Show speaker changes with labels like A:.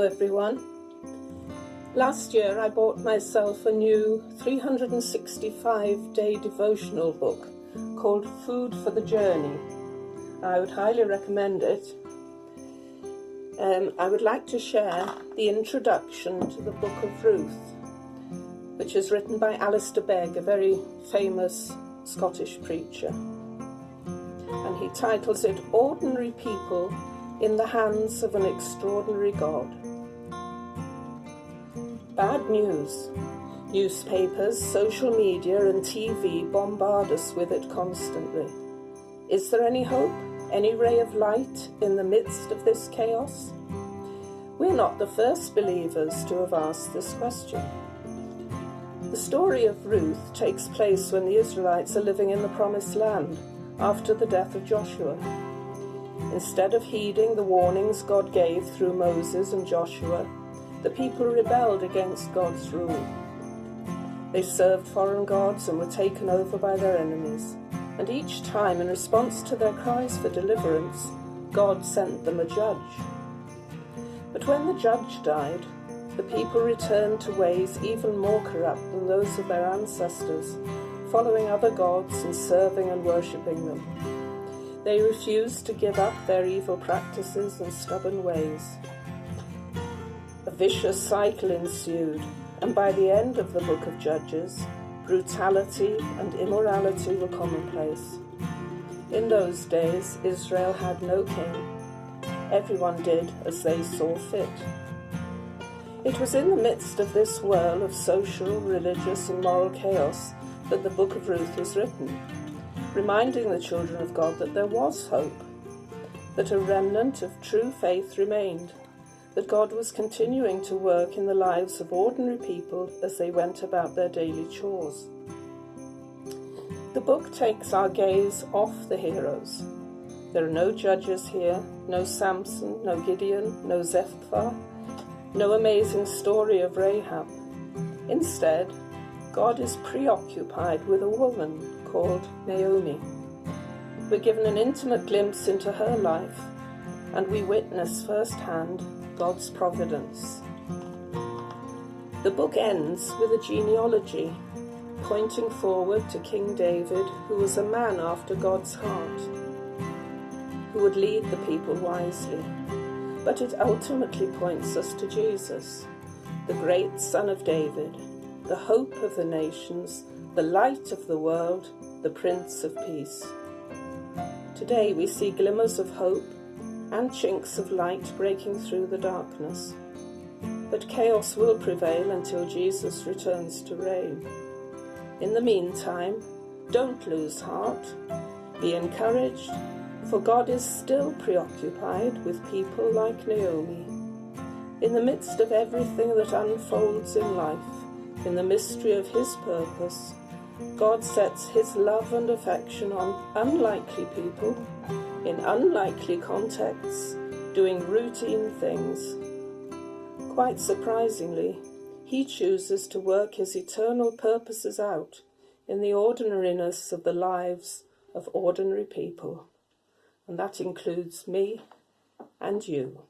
A: everyone. Last year I bought myself a new 365-day devotional book called Food for the Journey. I would highly recommend it. I would like to share the introduction to the Book of Ruth, which is written by Alistair Begg, a very famous Scottish preacher. And he titles it Ordinary People in the Hands of an Extraordinary God. Bad news. Newspapers, social media and TV bombard us with it constantly. Is there any hope, any ray of light in the midst of this chaos? We're not the first believers to have asked this question. The story of Ruth takes place when the Israelites are living in the Promised Land after the death of Joshua. Instead of heeding the warnings God gave through Moses and Joshua, the people rebelled against God's rule. They served foreign gods and were taken over by their enemies, and each time, in response to their cries for deliverance, God sent them a judge. But when the judge died, the people returned to ways even more corrupt than those of their ancestors, following other gods and serving and worshipping them. They refused to give up their evil practices and stubborn ways. A vicious cycle ensued, and by the end of the book of Judges, brutality and immorality were commonplace. In those days, Israel had no king. Everyone did as they saw fit. It was in the midst of this whirl of social, religious and moral chaos that the book of Ruth was written, reminding the children of God that there was hope, that a remnant of true faith remained, that God was continuing to work in the lives of ordinary people as they went about their daily chores. The book takes our gaze off the heroes. There are no judges here, no Samson, no Gideon, no Jephthah, no amazing story of Rahab. Instead, God is preoccupied with a woman called Naomi. We're given an intimate glimpse into her life, and we witness firsthand God's providence. The book ends with a genealogy, pointing forward to King David, who was a man after God's heart, who would lead the people wisely. But it ultimately points us to Jesus, the great Son of David, the hope of the nations, the light of the world, the Prince of Peace. Today we see glimmers of hope and chinks of light breaking through the darkness. But chaos will prevail until Jesus returns to reign. In the meantime, don't lose heart. Be encouraged, for God is still preoccupied with people like Naomi. In the midst of everything that unfolds in life, in the mystery of His purpose, God sets His love and affection on unlikely people, in unlikely contexts, doing routine things. Quite surprisingly, He chooses to work His eternal purposes out in the ordinariness of the lives of ordinary people. And that includes me and you.